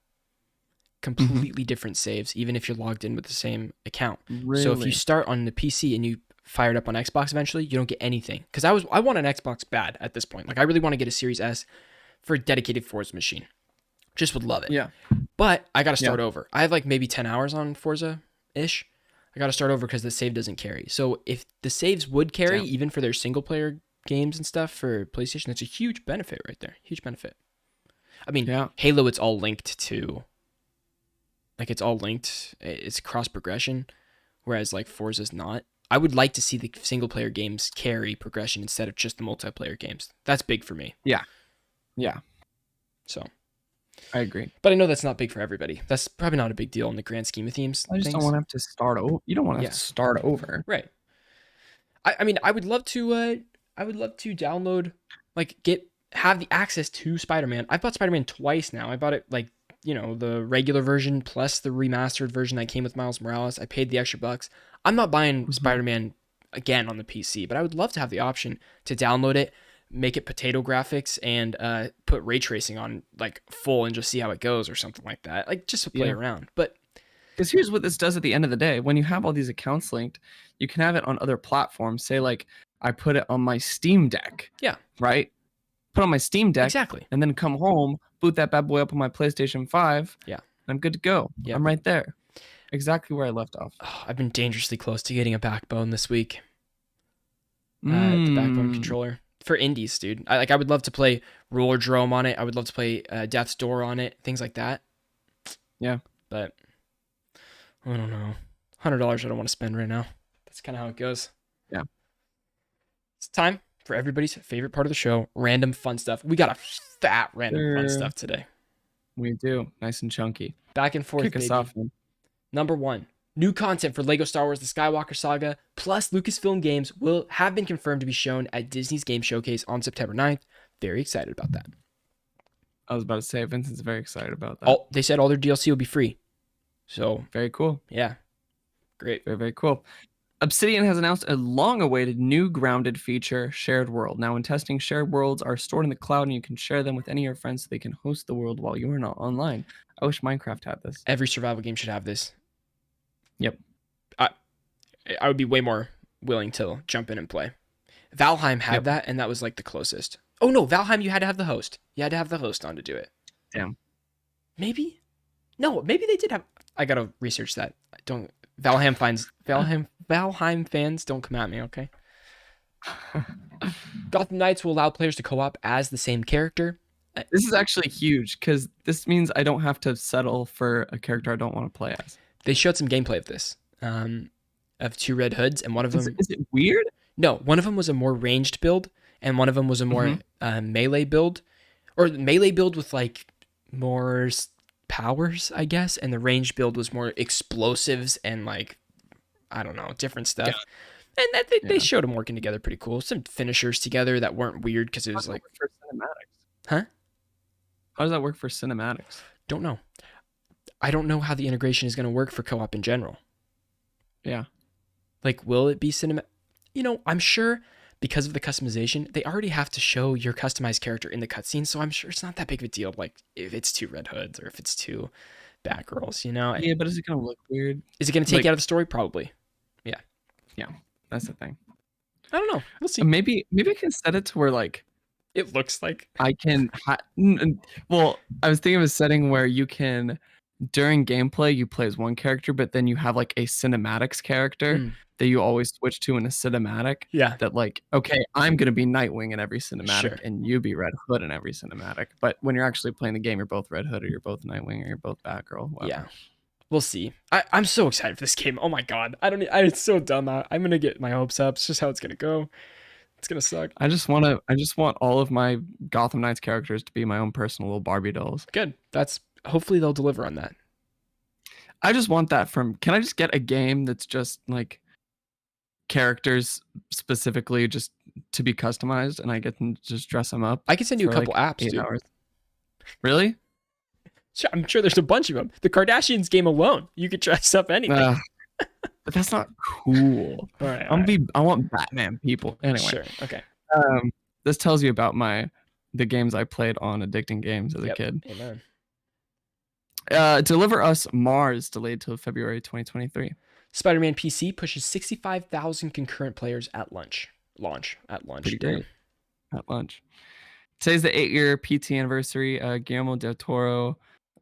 S1: completely different saves, even if you're logged in with the same account.
S2: Really?
S1: So if you start on the PC and you fire it up on Xbox eventually, you don't get anything. Because I want an Xbox bad at this point. Like I really want to get a Series S for a dedicated Forza machine. Just would love it.
S2: Yeah.
S1: But I got to start over. I have like maybe 10 hours on Forza-ish. I got to start over because the save doesn't carry. So if the saves would carry, even for their single-player games and stuff for PlayStation, that's a huge benefit right there. Huge benefit. I mean, Halo, it's all linked to... Like, it's all linked. It's cross-progression, whereas, like, Forza's not. I would like to see the single-player games carry progression instead of just the multiplayer games. That's big for me.
S2: Yeah. Yeah.
S1: So...
S2: I agree.
S1: But I know that's not big for everybody. That's probably not a big deal in the grand scheme of things.
S2: I just don't want to have to start over. You don't want to have to start over.
S1: Right. I mean, I would love to download, like, have the access to Spider-Man. I've bought Spider-Man twice now. I bought it, like, the regular version plus the remastered version that came with Miles Morales. I paid the extra bucks. I'm not buying Spider-Man again on the PC, but I would love to have the option to download it, make it potato graphics, and put ray tracing on like full and just see how it goes or something like that. Like just to play around. But
S2: because here's what this does at the end of the day. When you have all these accounts linked, you can have it on other platforms. Say like I put it on my Steam Deck.
S1: Yeah.
S2: Right? Put on my Steam Deck.
S1: Exactly.
S2: And then come home, boot that bad boy up on my PlayStation 5.
S1: Yeah.
S2: And I'm good to go. Yeah. I'm right there. Exactly where I left off.
S1: Oh, I've been dangerously close to getting a Backbone this week. The Backbone controller. For indies, dude. I would love to play Roller Drome on it. I would love to play Death's Door on it. Things like that.
S2: Yeah.
S1: But I don't know. $100 I don't want to spend right now. That's kind of how it goes.
S2: Yeah.
S1: It's time for everybody's favorite part of the show, random fun stuff. We got a fat random fun stuff today.
S2: We do. Nice and chunky.
S1: Back and forth,
S2: Kick us off, man.
S1: Number 1. New content for LEGO Star Wars The Skywalker Saga plus Lucasfilm games will have been confirmed to be shown at Disney's Game Showcase on September 9th. Very excited about that.
S2: I was about to say, Vincent's very excited about that.
S1: Oh, they said all their DLC will be free. So,
S2: very cool.
S1: Yeah. Great.
S2: Very, very cool. Obsidian has announced a long-awaited new grounded feature, Shared World. Now, in testing, shared worlds are stored in the cloud, and you can share them with any of your friends so they can host the world while you are not online. I wish Minecraft had this.
S1: Every survival game should have this.
S2: Yep.
S1: I would be way more willing to jump in and play. Valheim had that, and that was like the closest. Oh no, Valheim, you had to have the host. You had to have the host on to do it.
S2: Damn.
S1: Maybe? No, maybe they did have... I gotta research that. Valheim fans don't come at me, okay? Gotham Knights will allow players to co-op as the same character.
S2: This is actually huge, because this means I don't have to settle for a character I don't want to play as.
S1: They showed some gameplay of this, of 2 Red Hoods, and one of them...
S2: Is it weird?
S1: No, one of them was a more ranged build, and one of them was a more melee build. Or melee build with, like, more powers, I guess, and the ranged build was more explosives and, like, I don't know, different stuff. Yeah. And that they showed them working together pretty cool. Some finishers together that weren't weird, because it was like...
S2: For cinematics?
S1: Huh?
S2: How does that work for cinematics?
S1: Don't know. I don't know how the integration is going to work for co-op in general.
S2: Yeah.
S1: Like, will it be cinematic? I'm sure because of the customization, they already have to show your customized character in the cutscene, so I'm sure it's not that big of a deal, like, if it's 2 Red Hoods or if it's 2 Batgirls,
S2: Yeah, but is it going to look weird?
S1: Is it going to take you out of the story? Probably. Yeah.
S2: Yeah, that's the thing.
S1: I don't know. We'll see.
S2: Maybe I can set it to where, like...
S1: It looks like...
S2: I can... Well, I was thinking of a setting where you can... During gameplay, you play as one character, but then you have like a cinematics character that you always switch to in a cinematic.
S1: Yeah.
S2: That like, okay, I'm going to be Nightwing in every cinematic and you be Red Hood in every cinematic. But when you're actually playing the game, you're both Red Hood or you're both Nightwing or you're both Batgirl. Wow.
S1: Yeah. We'll see. I'm so excited for this game. Oh my God. It's so dumb. I'm going to get my hopes up. It's just how it's going to go. It's going to suck.
S2: I just want all of my Gotham Knights characters to be my own personal little Barbie dolls.
S1: Good. Hopefully they'll deliver on that.
S2: I just want that can I just get a game that's just like characters specifically just to be customized and I get to just dress them up?
S1: I can send you a couple apps,
S2: 8
S1: dude.
S2: Hours. Really?
S1: I'm sure there's a bunch of them. The Kardashians game alone, you could dress up anything.
S2: But that's not cool.
S1: All right,
S2: I want Batman people. Anyway.
S1: Sure. Okay.
S2: This tells you about the games I played on Addicting Games as a kid.
S1: Amen.
S2: Deliver Us Mars delayed till February 2023.
S1: Spider-Man PC pushes 65,000 concurrent players at launch.
S2: Pretty great. At launch. Today's the 8-year PT anniversary. Guillermo del Toro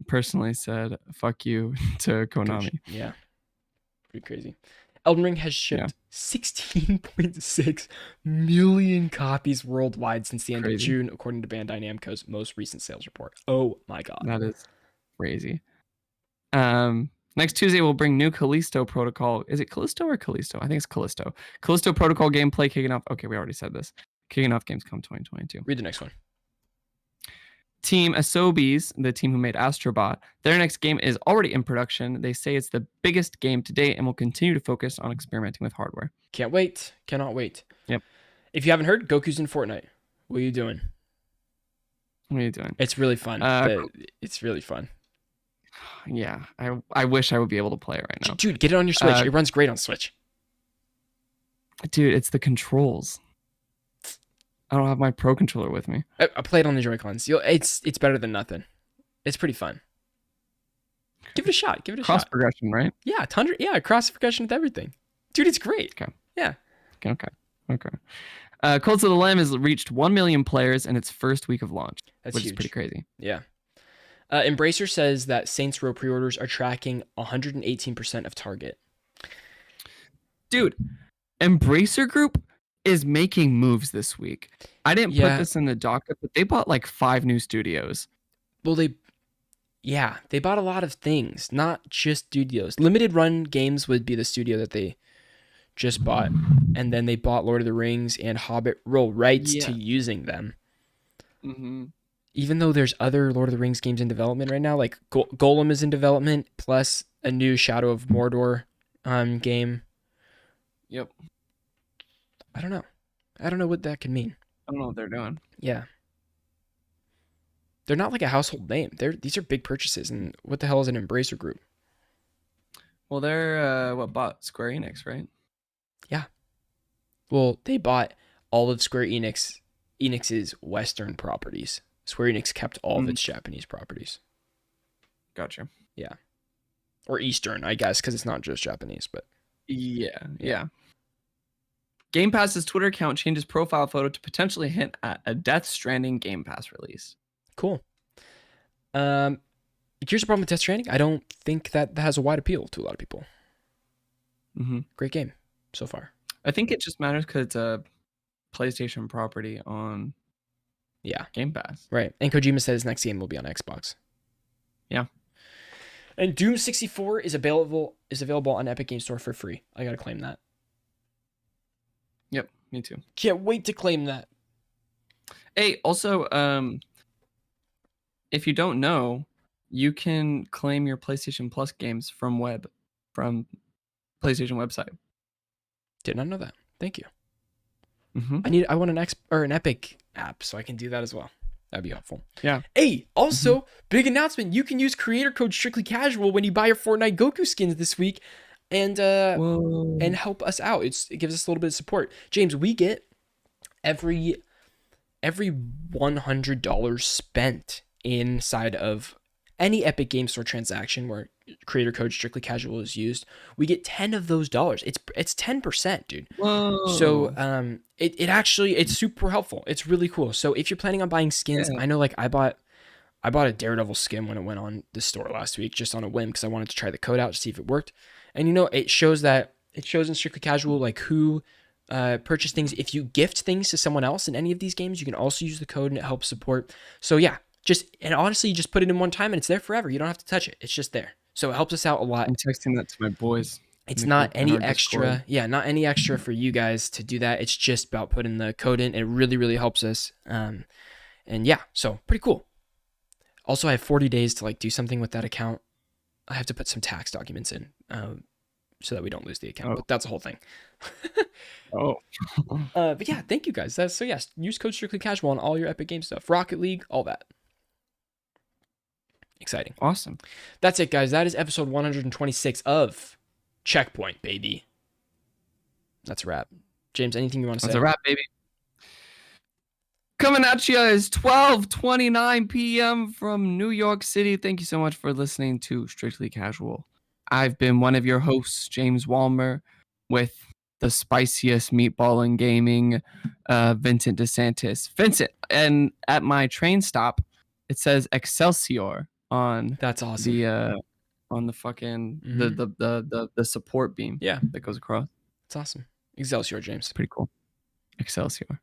S2: personally said, "Fuck you" to Konami.
S1: Yeah. Pretty crazy. Elden Ring has shipped 16.6 million copies worldwide since the end of June, according to Bandai Namco's most recent sales report. Oh my god.
S2: That is crazy. Next Tuesday, we'll bring new Callisto Protocol. Is it Callisto or Callisto? I think it's Callisto. Callisto Protocol gameplay kicking off. Okay, we already said this. Kicking off Gamescom 2022.
S1: Read the next one.
S2: Team Asobi's, the team who made Astrobot, their next game is already in production. They say it's the biggest game to date and will continue to focus on experimenting with hardware.
S1: Can't wait. Cannot wait.
S2: Yep.
S1: If you haven't heard, Goku's in Fortnite. What are you doing?
S2: What are you doing?
S1: It's really fun. It's really fun.
S2: Yeah. I wish I would be able to play it right now.
S1: Dude, get it on your Switch. It runs great on Switch.
S2: Dude, it's the controls. I don't have my Pro controller with me.
S1: I play it on the Joy-Cons. It's better than nothing. It's pretty fun. Give it a shot.
S2: Cross-progression, right?
S1: Yeah, cross-progression with everything. Dude, it's great.
S2: Okay.
S1: Yeah.
S2: Okay. Cult of the Lamb has reached 1 million players in its first week of launch, which is pretty crazy.
S1: Yeah. Embracer says that Saints Row pre-orders are tracking 118% of target.
S2: Dude, Embracer Group is making moves this week. I didn't put this in the docket, but they bought like 5 new studios.
S1: Well, they bought a lot of things, not just studios. Limited Run Games would be the studio that they just bought, and then they bought Lord of the Rings and Hobbit rights to using them.
S2: Mm-hmm.
S1: Even though there's other Lord of the Rings games in development right now, like Golem is in development, plus a new Shadow of Mordor game.
S2: Yep.
S1: I don't know what that could mean.
S2: I don't know what they're doing.
S1: Yeah. They're not like a household name. These are big purchases, and what the hell is an Embracer Group?
S2: Well, they're bought Square Enix, right?
S1: Yeah. Well, they bought all of Square Enix's Western properties. Square Enix kept all of its Japanese properties.
S2: Gotcha.
S1: Yeah. Or Eastern, I guess, because it's not just Japanese, but...
S2: Yeah. Game Pass's Twitter account changes profile photo to potentially hint at a Death Stranding Game Pass release.
S1: Cool. Here's the problem with Death Stranding. I don't think that has a wide appeal to a lot of people.
S2: Mm-hmm.
S1: Great game so far.
S2: I think it just matters because it's a PlayStation property on Game Pass.
S1: Right. And Kojima said his next game will be on Xbox.
S2: Yeah.
S1: And Doom 64 is available on Epic Games Store for free. I gotta claim that.
S2: Yep, me too.
S1: Can't wait to claim that.
S2: Hey, also, if you don't know, you can claim your PlayStation Plus games from PlayStation website.
S1: Did not know that. Thank you.
S2: Mm-hmm.
S1: I want an Epic app so I can do that as well. That'd be helpful.
S2: Yeah.
S1: Hey, also, big announcement. You can use creator code Strictly Casual when you buy your Fortnite Goku skins this week and help us out. It gives us a little bit of support. James, we get every $100 spent inside of any Epic Games Store transaction where creator code Strictly Casual is used, we get 10 of those dollars. It's 10%, dude.
S2: Whoa.
S1: So it's super helpful. It's really cool. So if you're planning on buying skins, I know like I bought a Daredevil skin when it went on the store last week just on a whim because I wanted to try the code out to see if it worked. And it shows in Strictly Casual like who purchased things. If you gift things to someone else in any of these games, you can also use the code and it helps support. So yeah, honestly, you just put it in one time and it's there forever. You don't have to touch it. It's just there. So it helps us out a lot.
S2: I'm texting that to my boys.
S1: It's not any extra. Yeah, not any extra for you guys to do that. It's just about putting the code in. It really, really helps us. And yeah, so pretty cool. Also, I have 40 days to like do something with that account. I have to put some tax documents in so that we don't lose the account. But that's a whole thing. But yeah, thank you guys. So yes, use code Strictly Casual on all your Epic Games stuff. Rocket League, all that. Exciting.
S2: Awesome.
S1: That's it, guys. That is episode 126 of Checkpoint, baby. That's a wrap. James, anything you want to say?
S2: That's a wrap, baby. coming at you is 12:29 p.m. from New York City. Thank you so much for listening to Strictly Casual. I've been one of your hosts, James Walmer, with the spiciest meatball in gaming, Vincent DeSantis. Vincent, and at my train stop, it says Excelsior on
S1: That's awesome.
S2: The fucking the support beam.
S1: Yeah,
S2: that goes across.
S1: it's awesome. Excelsior, James.
S2: Pretty cool. Excelsior.